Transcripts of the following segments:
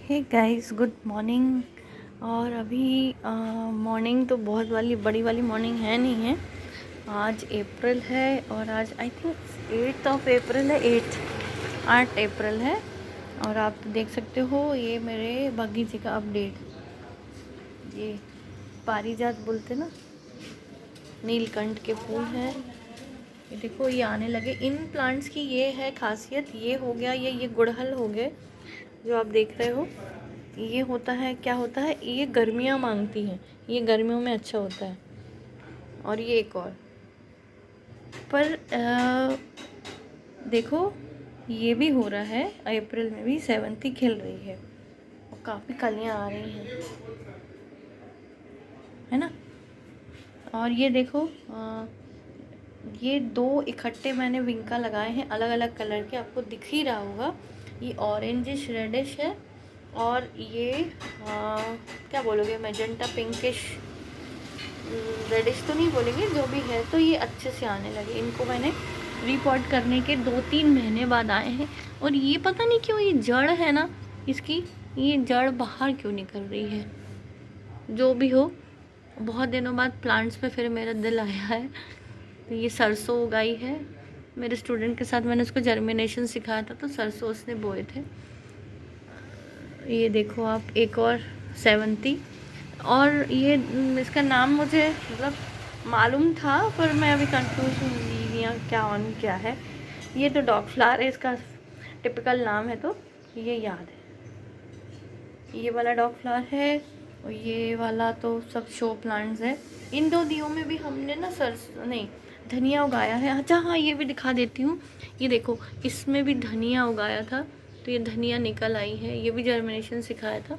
Hey guys, good morning. और अभी morning तो बहुत बड़ी वाली मॉर्निंग है नहीं है। आज अप्रैल है और आज आई थिंक 8 अप्रैल है। 8 अप्रैल है। और आप देख सकते हो ये मेरे बगीचे का अपडेट। ये पारिजात बोलते ना, नीलकंठ के फूल हैं। ये देखो, ये आने लगे। इन प्लांट्स की ये है खासियत। ये हो गया, ये गुड़हल हो गए जो आप देख रहे हो। ये होता है, क्या होता है, ये गर्मियाँ मांगती हैं। ये गर्मियों में अच्छा होता है। और ये एक और पर देखो, ये भी हो रहा है। अप्रैल में भी सेवंती खिल रही है और काफ़ी कलियाँ आ रही हैं, है ना। और ये देखो, ये 2 इकट्ठे मैंने विंका लगाए हैं, अलग अलग कलर के। आपको दिख ही रहा होगा, ये ऑरेंजिश रेडिश है और ये क्या बोलोगे, मैजेंटा पिंकिश रेडिश तो नहीं बोलेंगे, जो भी है। तो ये अच्छे से आने लगे। इनको मैंने रिपोर्ट करने के 2-3 महीने बाद आए हैं। और ये पता नहीं क्यों, ये जड़ है ना इसकी, ये जड़ बाहर क्यों निकल रही है। जो भी हो, बहुत दिनों बाद प्लांट्स पे फिर मेरा दिल आया है। तो ये सरसों उगाई है। मेरे स्टूडेंट के साथ मैंने उसको जर्मिनेशन सिखाया था, तो सरसों उसने बोए थे। ये देखो आप, एक और सेवंती। और ये इसका नाम मुझे मतलब मालूम था, पर मैं अभी कंफ्यूज हूँ या क्या है। ये तो डॉग फ्लावर है, इसका टिपिकल नाम है, तो ये याद है। ये वाला डॉग फ्लावर है और ये वाला तो सब शो प्लांट्स है। इन 2 दियों में भी हमने ना धनिया उगाया है। अच्छा हाँ, ये भी दिखा देती हूँ। ये देखो, इसमें भी धनिया उगाया था, तो ये धनिया निकल आई है। ये भी जर्मिनेशन सिखाया था।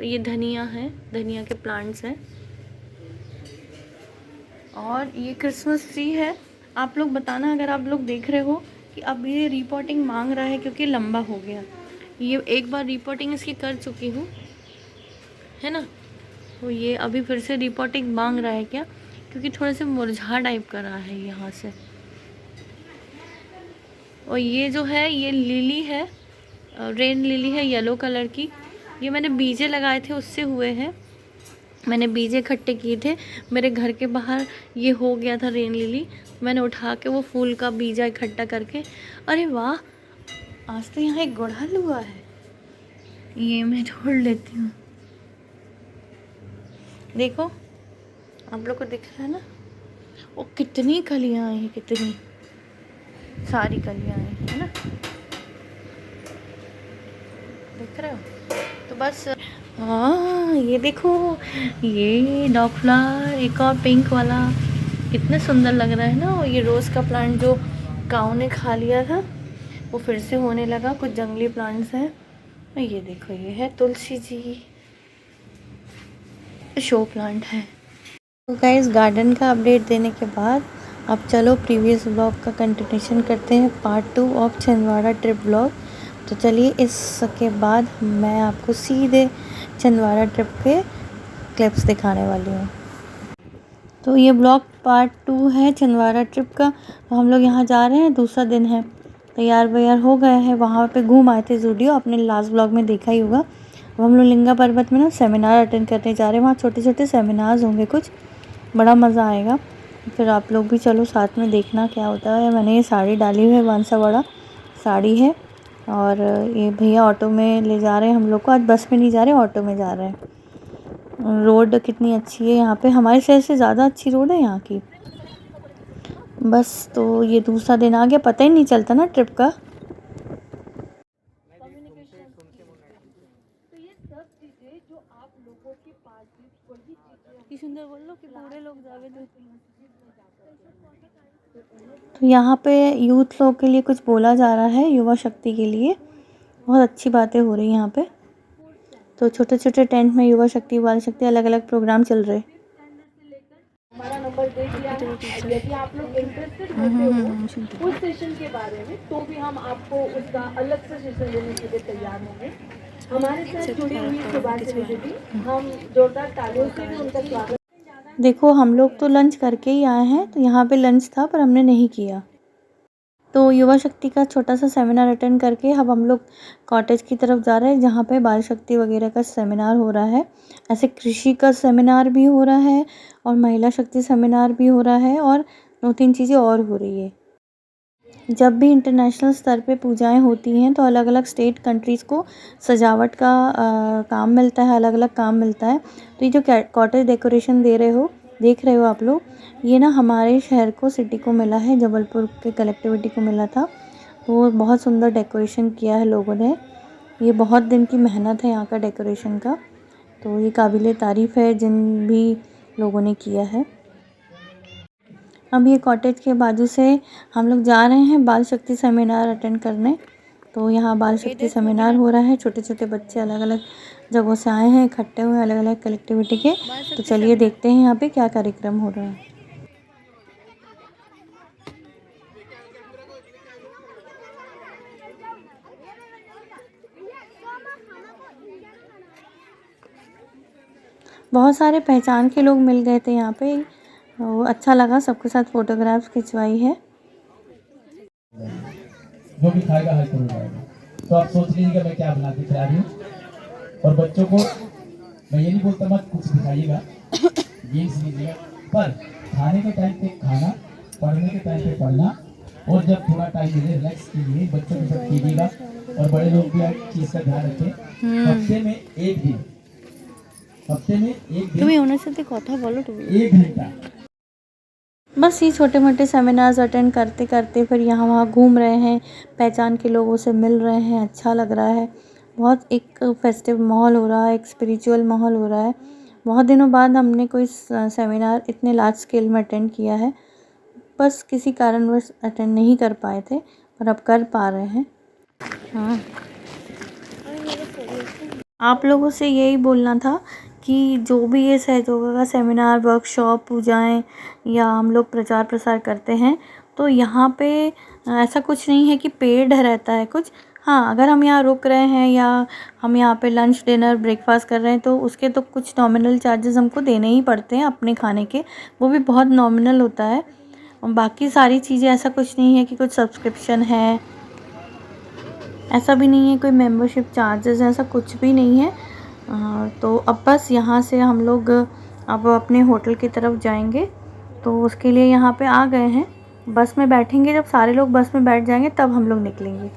ये धनिया है, धनिया के प्लांट्स हैं। और ये क्रिसमस ट्री है। आप लोग बताना अगर आप लोग देख रहे हो कि अब ये रिपोर्टिंग मांग रहा है, क्योंकि लंबा हो गया। ये एक बार रिपोर्टिंग इसकी कर चुकी हूँ, है ना। तो ये अभी फिर से रिपोर्टिंग मांग रहा है क्या, क्योंकि थोड़े से मुरझा टाइप कर रहा है यहाँ से। और ये जो है, ये लिली है, रेन लिली है, येलो कलर की। ये मैंने बीजे लगाए थे, उससे हुए हैं। मैंने बीजे इकट्ठे किए थे मेरे घर के बाहर। ये हो गया था रेन लिली, मैंने उठा के वो फूल का बीजा इकट्ठा करके। अरे वाह, आज तो यहाँ एक गुड़हल हुआ है। ये मैं छोड़ लेती हूँ। देखो, आप लोग को दिख रहा है ना, वो कितनी कलियाँ आई हैं, कितनी सारी कलियाँ आई है ना, देख रहे हो। तो बस हाँ, ये देखो, ये डॉग फ्लावर, एक और पिंक वाला, कितने सुंदर लग रहा है ना। और ये रोज़ का प्लांट जो काऊ ने खा लिया था, वो फिर से होने लगा। कुछ जंगली प्लांट्स हैं। और ये देखो, ये है तुलसी जी, शो प्लांट है। तो गाइस, गार्डन का अपडेट देने के बाद अब चलो प्रीवियस ब्लॉग का कंटिन्यूशन करते हैं, part 2 of Chhindwara trip blog. तो चलिए, इसके बाद मैं आपको सीधे छिंदवाड़ा ट्रिप के क्लिप्स दिखाने वाली हूँ। तो ये ब्लॉग पार्ट 2 है छिंदवाड़ा ट्रिप का। तो हम लोग यहाँ जा रहे हैं, दूसरा दिन है, तैयार वैयार हो गए हैं। वहाँ पे घूम आए थे ज़ूडियो, आपने लास्ट ब्लॉग में देखा ही होगा। अब हम लोग लिंगा पर्वत में ना सेमिनार अटेंड करने जा रहे हैं। वहाँ छोटे छोटे सेमिनार्स होंगे, कुछ बड़ा मज़ा आएगा। फिर आप लोग भी चलो साथ में, देखना क्या होता है। मैंने ये साड़ी डाली हुई है, बांसा बड़ा साड़ी है। और ये भैया ऑटो में ले जा रहे हैं हम लोग को। आज बस में नहीं जा रहे, ऑटो में जा रहे हैं। रोड कितनी अच्छी है यहाँ पे, हमारे शहर से ज़्यादा अच्छी रोड है यहाँ की। बस, तो ये दूसरा दिन आ गया, पता ही नहीं चलता ना ट्रिप का। सुंदर बोल लो कि बूढ़े लोग जावे। तो यहाँ पे यूथ लोग के लिए कुछ बोला जा रहा है, युवा शक्ति के लिए। बहुत अच्छी बातें हो रही हैं यहाँ पे। तो छोटे छोटे टेंट में युवा शक्ति, बाल शक्ति, अलग अलग प्रोग्राम चल रहे। हमारा नंबर दे दिया है। यदि आप लोग इंटरेस्टेड होते हो उस सेशन के बारे में, तो भी हम आपको उसका अलग से सेशन देने के लिए तैयार होंगे। हमारे साथ जुड़ी हुई सुभाष दीदी, हम जोरदार तालियों से भी उनका स्वागत। देखो, हम लोग तो लंच करके ही आए हैं, तो यहाँ पे लंच था पर हमने नहीं किया। तो युवा शक्ति का छोटा सा सेमिनार अटेंड करके अब हम लोग कॉटेज की तरफ जा रहे हैं, जहाँ पे बाल शक्ति वगैरह का सेमिनार हो रहा है। ऐसे कृषि का सेमिनार भी हो रहा है और महिला शक्ति सेमिनार भी हो रहा है और 2-3 चीज़ें और हो रही है। जब भी इंटरनेशनल स्तर पे पूजाएं होती हैं तो अलग अलग स्टेट कंट्रीज़ को सजावट का काम मिलता है, अलग अलग काम मिलता है। तो ये जो कॉटेज डेकोरेशन देख रहे हो आप लोग, ये ना हमारे शहर को, सिटी को मिला है, जबलपुर के कलेक्टिविटी को मिला था। तो बहुत सुंदर डेकोरेशन किया है लोगों ने। ये बहुत दिन की मेहनत है यहाँ का डेकोरेशन का, तो ये काबिले तारीफ़ है जिन भी लोगों ने किया है। अब ये कॉटेज के बाजू से हम लोग जा रहे हैं बाल शक्ति सेमिनार अटेंड करने। तो यहाँ बाल शक्ति सेमिनार हो रहा है। छोटे छोटे बच्चे अलग अलग जगहों से आए हैं, इकट्ठे हुए अलग अलग कलेक्टिविटी के। तो चलिए देखते हैं यहाँ पे क्या कार्यक्रम हो रहा है। बहुत सारे पहचान के लोग मिल गए थे यहाँ पे। वो अच्छा लगा, सबके साथ फ़ोटोग्राफ्स खिंचवाई है। जो भी खाएगा हल्का हो जाएगा। तो आप सोच लीजिएगा मैं क्या बना के खिला रही हूँ। और बच्चों को मैं ये नहीं बोलता मत कुछ दिखाइएगा, गेम्स लीजिएगा, पर खाने के टाइम पे खाना, पढ़ने के टाइम पे पढ़ना, और जब थोड़ा टाइम मिले रिलैक्स कीजिए, बच्चों के साथ कीजिएगा। और बड़े लोग भी एक चीज़ का ध्यान रखें, हफ्ते में एक दिन तुम्हें उन्हें से कथा बोलो 1 घंटा बस। ये छोटे मोटे सेमिनार्स अटेंड करते करते फिर यहाँ वहाँ घूम रहे हैं, पहचान के लोगों से मिल रहे हैं, अच्छा लग रहा है। बहुत एक फेस्टिव माहौल हो रहा है, एक स्पिरिचुअल माहौल हो रहा है। बहुत दिनों बाद हमने कोई सेमिनार इतने लार्ज स्केल में अटेंड किया है। बस किसी कारणवश अटेंड नहीं कर पाए थे, पर अब कर पा रहे हैं। हाँ, आप लोगों से यही बोलना था कि जो भी ये सहयोगा का सेमिनार, वर्कशॉप, पूजाएं या हम लोग प्रचार प्रसार करते हैं, तो यहाँ पे ऐसा कुछ नहीं है कि पेड रहता है कुछ। हाँ, अगर हम यहाँ रुक रहे हैं या हम यहाँ पे लंच, डिनर, ब्रेकफास्ट कर रहे हैं तो उसके तो कुछ नॉमिनल चार्जेस हमको देने ही पड़ते हैं अपने खाने के, वो भी बहुत नॉमिनल होता है। और बाकी सारी चीज़ें ऐसा कुछ नहीं है कि कुछ सब्सक्रिप्शन है, ऐसा भी नहीं है कोई मेंबरशिप चार्जेस, ऐसा कुछ भी नहीं है। तो अब बस यहाँ से हम लोग अब अपने होटल की तरफ जाएंगे, तो उसके लिए यहाँ पे आ गए हैं। बस में बैठेंगे, जब सारे लोग बस में बैठ जाएंगे तब हम लोग निकलेंगे।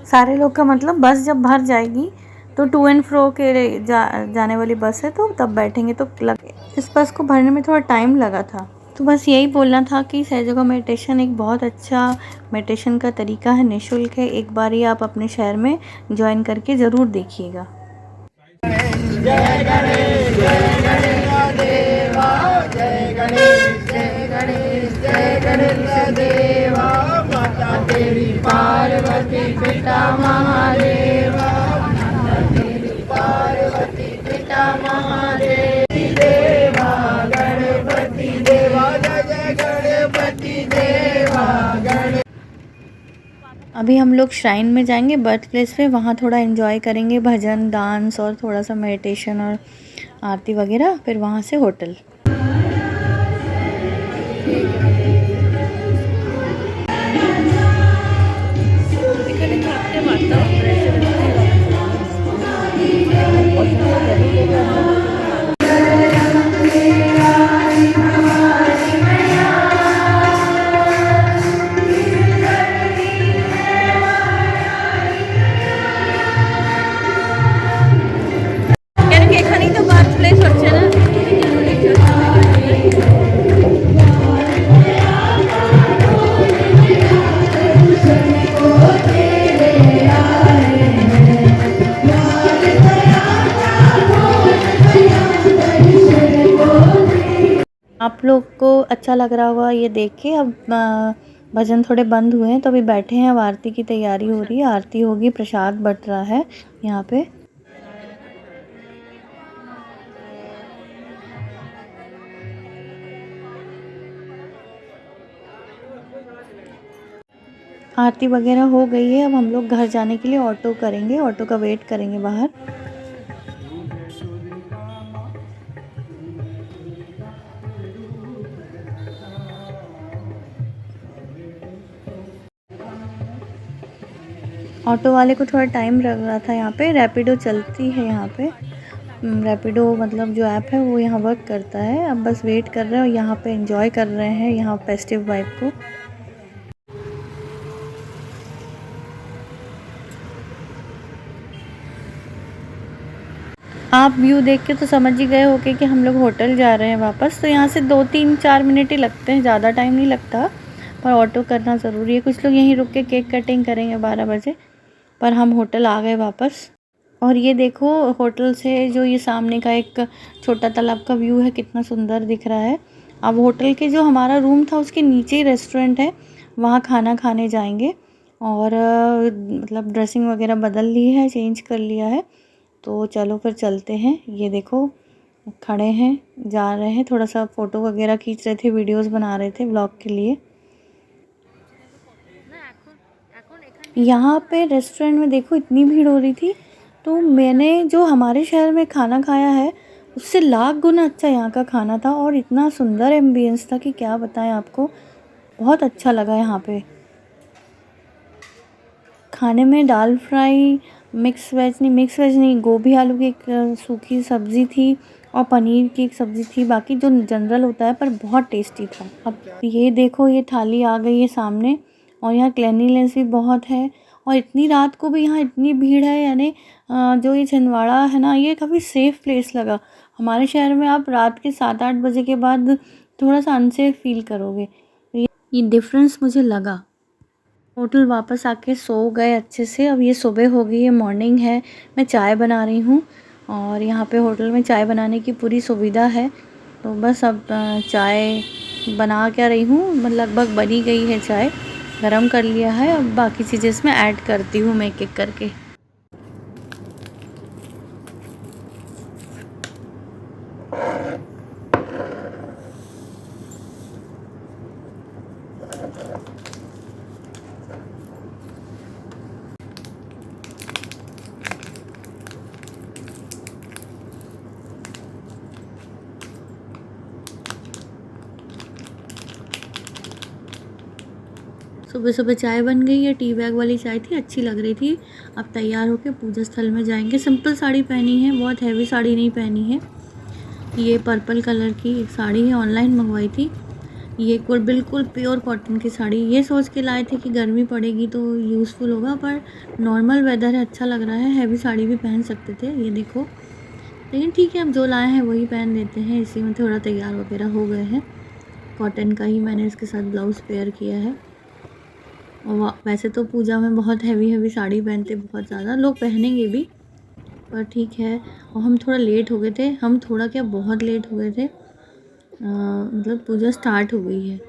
सारे लोग का मतलब बस जब भर जाएगी तो टू एंड फ्रो के जाने वाली बस है, तो तब बैठेंगे। तो लगे इस बस को भरने में थोड़ा टाइम लगा था। तो बस यही बोलना था कि सहयोगा मेडिटेशन एक बहुत अच्छा मेडिटेशन का तरीका है, निःशुल्क है। एक बार ही आप अपने शहर में ज्वाइन करके ज़रूर देखिएगा। जय गणेश जय गणेश देवा, जय गणेश जय गणेश जय गणेश देवा। माता तेरी पार्वती पिता महादेवा, माता तेरी पार्वती पिता महादेवी देवा। गणपति देवा जय जय गणपति देवा। अभी हम लोग श्राइन में जाएंगे, बर्थ प्लेस पे, वहाँ थोड़ा एंजॉय करेंगे, भजन, डांस और थोड़ा सा मेडिटेशन और आरती वगैरह। फिर वहाँ से होटल। आप लोग को अच्छा लग रहा होगा ये देख के। अब भजन थोड़े बंद हुए हैं तो अभी बैठे हैं, अब आरती की तैयारी हो रही है, आरती होगी, प्रसाद बट रहा है यहाँ पे। आरती वगैरह हो गई है। अब हम लोग घर जाने के लिए ऑटो करेंगे, ऑटो का वेट करेंगे बाहर। ऑटो वाले को थोड़ा टाइम लग रहा था यहाँ पे। रैपिडो चलती है यहाँ पे। रैपिडो मतलब जो ऐप है वो यहाँ वर्क करता है। अब बस वेट कर रहे हैं और यहाँ पे एंजॉय कर रहे हैं यहाँ फेस्टिव वाइब को। आप व्यू देख के तो समझ ही गए होगे कि हम लोग होटल जा रहे हैं वापस। तो यहाँ से 2-3-4 मिनट ही लगते हैं, ज़्यादा टाइम नहीं लगता, पर ऑटो करना ज़रूरी है। कुछ लोग यहीं रुक के केक कटिंग करेंगे 12 बजे, पर हम होटल आ गए वापस। और ये देखो होटल से जो ये सामने का एक छोटा तालाब का व्यू है, कितना सुंदर दिख रहा है। अब होटल के जो हमारा रूम था उसके नीचे ही रेस्टोरेंट है, वहाँ खाना खाने जाएंगे। और मतलब ड्रेसिंग वगैरह बदल ली है, चेंज कर लिया है। तो चलो फिर चलते हैं। ये देखो खड़े हैं, जा रहे हैं, थोड़ा सा फ़ोटो वगैरह खींच रहे थे, वीडियोस बना रहे थे व्लॉग के लिए। यहाँ पे रेस्टोरेंट में देखो इतनी भीड़ हो रही थी, तो मैंने जो हमारे शहर में खाना खाया है उससे लाख गुना अच्छा यहाँ का खाना था। और इतना सुंदर एम्बियंस था कि क्या बताएं आपको, बहुत अच्छा लगा यहाँ पे। खाने में दाल फ्राई, मिक्स वेज नहीं, गोभी आलू की एक सूखी सब्ज़ी थी और पनीर की एक सब्ज़ी थी। बाकी जो जनरल होता है, पर बहुत टेस्टी था। अब ये देखो ये थाली आ गई है सामने, और यहाँ क्लीनिनेस भी बहुत है। और इतनी रात को भी यहाँ इतनी भीड़ है, यानी जो ये छिंदवाड़ा है ना, ये काफ़ी सेफ़ प्लेस लगा। हमारे शहर में आप रात के 7-8 बजे के बाद थोड़ा सा अनसेफ फील करोगे, तो ये डिफरेंस मुझे लगा। होटल वापस आके सो गए अच्छे से। अब ये सुबह हो गई है, मॉर्निंग है, मैं चाय बना रही हूँ। और यहाँ पे होटल में चाय बनाने की पूरी सुविधा है। तो बस अब चाय बना क्या रही हूँ, मतलब लगभग बनी गई है चाय, गरम कर लिया है। अब बाकी चीज़ें इसमें ऐड करती हूँ मैं एक-एक करके। सुबह सुबह चाय बन गई है, टी बैग वाली चाय थी, अच्छी लग रही थी। अब तैयार होकर पूजा स्थल में जाएंगे। सिंपल साड़ी पहनी है, बहुत हैवी साड़ी नहीं पहनी है। ये पर्पल कलर की एक साड़ी है, ऑनलाइन मंगवाई थी। ये बिल्कुल प्योर कॉटन की साड़ी, ये सोच के लाए थे कि गर्मी पड़ेगी तो यूज़फुल होगा, पर नॉर्मल वेदर है, अच्छा लग रहा है। हैवी साड़ी भी पहन सकते थे, ये देखो, लेकिन ठीक है, अब जो लाए हैं वही पहन लेते हैं। इसी में थोड़ा तैयार वगैरह हो गए हैं। कॉटन का ही मैंने इसके साथ ब्लाउज़ पेयर किया है। और वैसे तो पूजा में बहुत हैवी साड़ी पहनते, बहुत ज़्यादा लोग पहनेंगे भी, पर ठीक है। और हम थोड़ा लेट हो गए थे, हम थोड़ा क्या बहुत लेट हो गए थे, मतलब पूजा स्टार्ट हो गई है।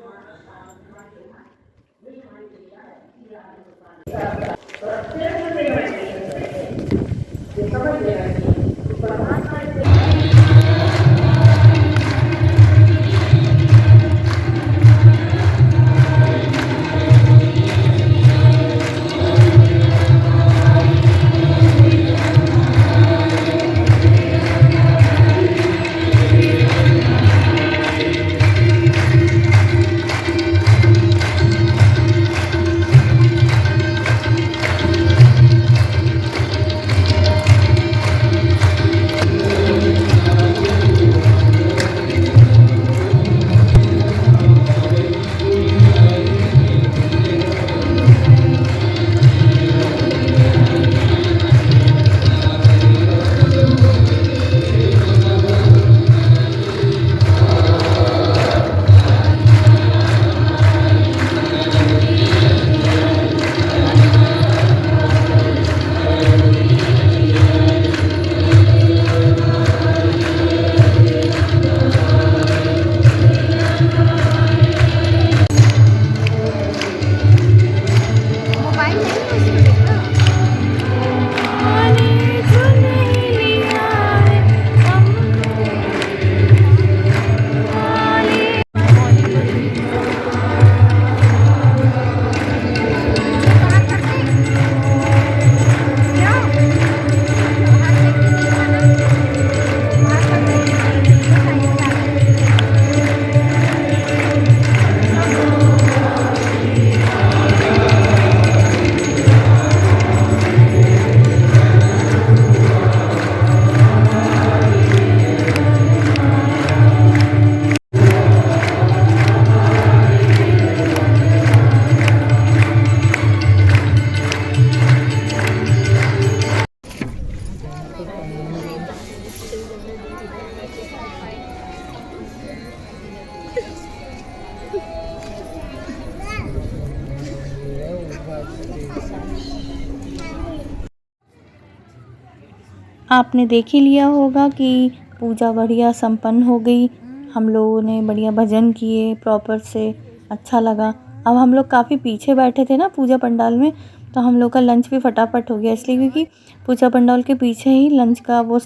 आपने देख ही लिया होगा कि पूजा बढ़िया संपन्न हो गई। हम लोगों ने बढ़िया भजन किए प्रॉपर से, अच्छा लगा। अब हम लोग काफ़ी पीछे बैठे थे ना पूजा पंडाल में, तो हम लोग का लंच भी फटाफट हो गया, इसलिए क्योंकि पूजा पंडाल के पीछे ही लंच का वो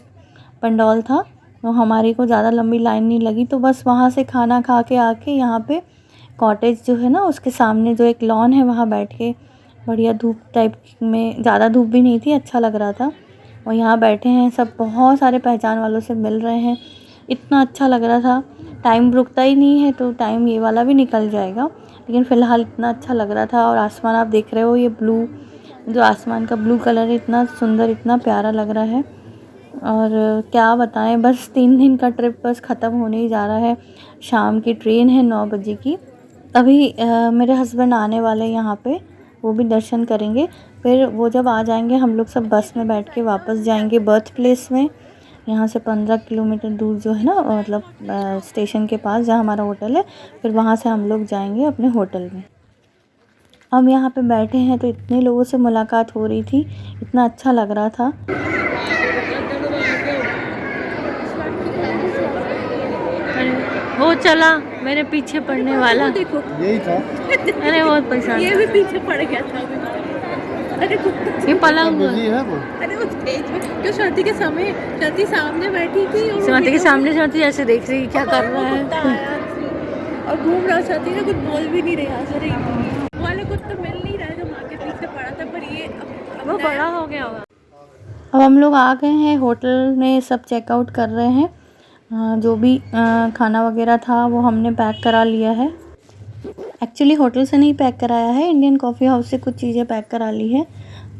पंडाल था, तो हमारी को ज़्यादा लंबी लाइन नहीं लगी। तो बस वहाँ से खाना खा के आके यहाँ पे कॉटेज जो है ना उसके सामने जो एक लॉन है वहाँ बैठ के बढ़िया धूप टाइप में, ज़्यादा धूप भी नहीं थी, अच्छा लग रहा था। और यहाँ बैठे हैं सब, बहुत सारे पहचान वालों से मिल रहे हैं, इतना अच्छा लग रहा था। टाइम रुकता ही नहीं है, तो टाइम ये वाला भी निकल जाएगा, लेकिन फ़िलहाल इतना अच्छा लग रहा था। और आसमान आप देख रहे हो, ये ब्लू जो आसमान का ब्लू कलर है, इतना सुंदर, इतना प्यारा लग रहा है। और क्या बताएं, बस 3 दिन का ट्रिप बस ख़त्म होने ही जा रहा है। शाम की ट्रेन है 9 बजे की। अभी मेरे हस्बैंड आने वाले हैं यहाँ पे, वो भी दर्शन करेंगे। फिर वो जब आ जाएंगे हम लोग सब बस में बैठ के वापस जाएंगे बर्थ प्लेस में। यहाँ से 15 किलोमीटर दूर जो है ना, मतलब स्टेशन के पास जहाँ हमारा होटल है, फिर वहाँ से हम लोग जाएंगे अपने होटल में। हम यहाँ पे बैठे हैं तो इतने लोगों से मुलाकात हो रही थी, इतना अच्छा लग रहा था। वो चला मेरे पीछे पड़ने वाला, देखो यही था। अरे बहुत परेशान, ये भी पीछे पड़ गया था। अरे ये पला हुआ है वो। अरे उस स्टेज में क्यों शांति के समय शांति सामने बैठी थी और स्वाति के सामने, स्वाति ऐसे देख रही क्या कर रहा है, और घूम रहा शांति ना, कुछ बोल भी नहीं रहा। सर वाले कुछ तो मिल नहीं रहा जो माँ के पीछे पड़ा था, पर ये वो बड़ा हो गया होगा। अब हम लोग आ गए हैं होटल में, सब चेकआउट कर रहे हैं। जो भी खाना वगैरह था वो हमने पैक करा लिया है। एक्चुअली होटल से नहीं पैक कराया है, इंडियन कॉफ़ी हाउस से कुछ चीज़ें पैक करा ली है,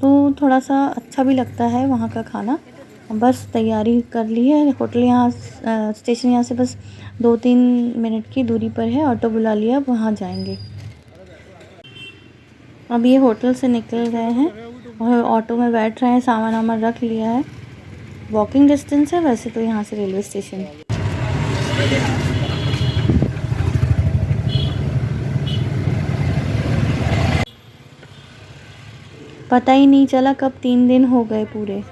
तो थोड़ा सा अच्छा भी लगता है वहाँ का खाना। बस तैयारी कर ली है। होटल यहाँ स्टेशन यहाँ से बस 2-3 मिनट की दूरी पर है, ऑटो बुला लिया, वहाँ जाएंगे। अब ये होटल से निकल गए हैं और ऑटो में बैठ रहे हैं, सामान वामान रख लिया है। वॉकिंग डिस्टेंस है वैसे तो यहाँ से रेलवे स्टेशन। पता ही नहीं चला कब 3 दिन हो गए पूरे।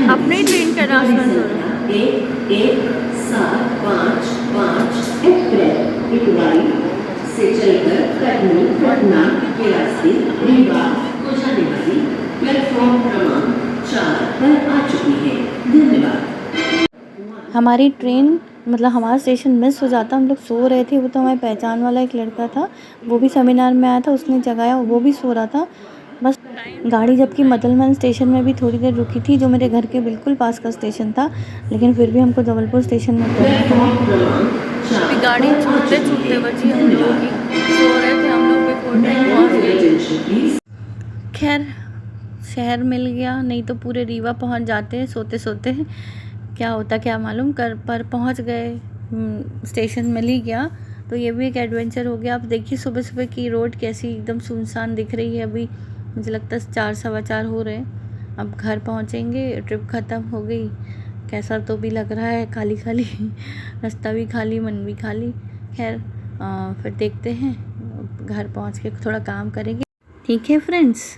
अपने ट्रेन का रास्ता 1-1-7-5-5 एक्सप्रेस इटवारी से चलकर कटनी पटना के रास्ते रीवा को जाने वाली प्लेटफॉर्म क्रमांक 4 पर आ चुकी है। धन्यवाद। हमारी ट्रेन मतलब हमारा स्टेशन मिस हो जाता, हम लोग सो रहे थे। वो तो हमारी पहचान वाला एक लड़का था, वो भी सेमिनार में आया था, उसने जगाया, वो भी सो रहा था। बस गाड़ी जबकि मदलमन स्टेशन में भी थोड़ी देर रुकी थी, जो मेरे घर के बिल्कुल पास का स्टेशन था, लेकिन फिर भी हमको जबलपुर स्टेशन में उतरना था। गाड़ी छूटते छूटते बची हम लोगों की, सो रहे थे हम लोग, बिफोर टाइम पहुँच गए। खैर शहर मिल गया, नहीं तो पूरे रीवा पहुँच जाते सोते सोते, क्या होता क्या मालूम। पर पहुँच गए, स्टेशन मिल ही गया, तो ये भी एक एडवेंचर हो गया। अब देखिए सुबह सुबह की रोड कैसी एकदम सुनसान दिख रही है। अभी मुझे लगता है 4-4:15 हो रहे हैं। अब घर पहुँचेंगे, ट्रिप ख़त्म हो गई। कैसा तो भी लग रहा है, खाली खाली रास्ता भी खाली, मन भी खाली। खैर फिर देखते हैं, घर पहुँच के थोड़ा काम करेंगे। ठीक है फ्रेंड्स।